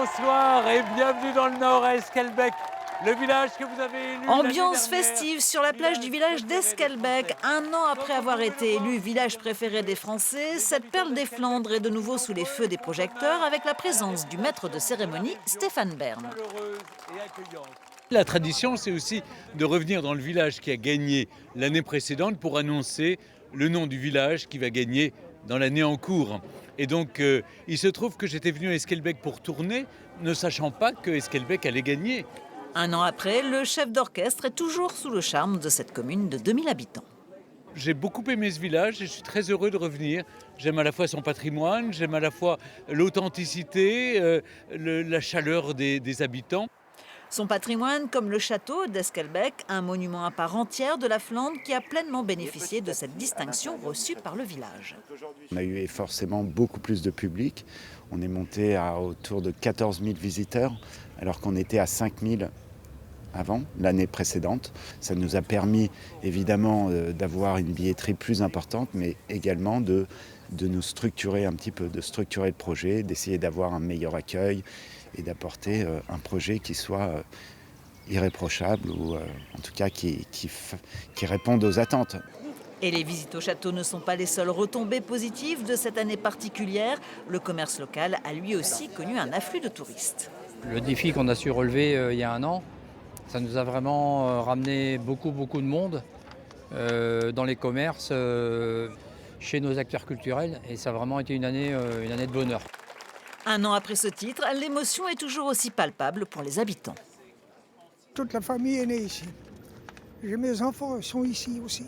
Bonsoir et bienvenue dans le Nord à Esquelbecq, le village que vous avez élu. Ambiance festive sur la plage du village d'Esquelbecq. Un an après avoir été élu village préféré des Français, cette perle des Flandres est de nouveau sous les feux des projecteurs avec la présence du maître de cérémonie Stéphane Bern. La tradition, c'est aussi de revenir dans le village qui a gagné l'année précédente pour annoncer le nom du village qui va gagner dans l'année en cours. Et donc, il se trouve que j'étais venu à Esquelbecq pour tourner, ne sachant pas que Esquelbecq allait gagner. Un an après, le chef d'orchestre est toujours sous le charme de cette commune de 2000 habitants. J'ai beaucoup aimé ce village et je suis très heureux de revenir. J'aime à la fois son patrimoine, j'aime à la fois l'authenticité, la chaleur des habitants. Son patrimoine, comme le château d'Esquelbecq, un monument à part entière de la Flandre qui a pleinement bénéficié de cette distinction reçue par le village. On a eu forcément beaucoup plus de public. On est monté à autour de 14 000 visiteurs, alors qu'on était à 5 000 avant, l'année précédente. Ça nous a permis évidemment d'avoir une billetterie plus importante, mais également de nous structurer un petit peu, de structurer le projet, d'essayer d'avoir un meilleur accueil et d'apporter un projet qui soit irréprochable ou en tout cas qui réponde aux attentes. Et les visites au château ne sont pas les seules retombées positives de cette année particulière. Le commerce local a lui aussi connu un afflux de touristes. Le défi qu'on a su relever il y a un an, ça nous a vraiment ramené beaucoup de monde dans les commerces, chez nos acteurs culturels. Et ça a vraiment été une année de bonheur. Un an après ce titre, l'émotion est toujours aussi palpable pour les habitants. Toute la famille est née ici. Mes enfants sont ici aussi.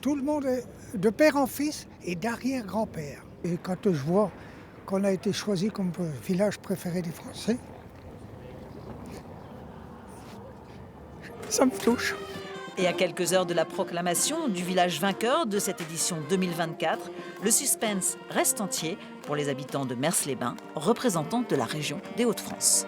Tout le monde est de père en fils et d'arrière-grand-père. Et quand je vois qu'on a été choisi comme village préféré des Français, ça me touche. Et à quelques heures de la proclamation du village vainqueur de cette édition 2024, le suspense reste entier pour les habitants de Mers-les-Bains, représentants de la région des Hauts-de-France.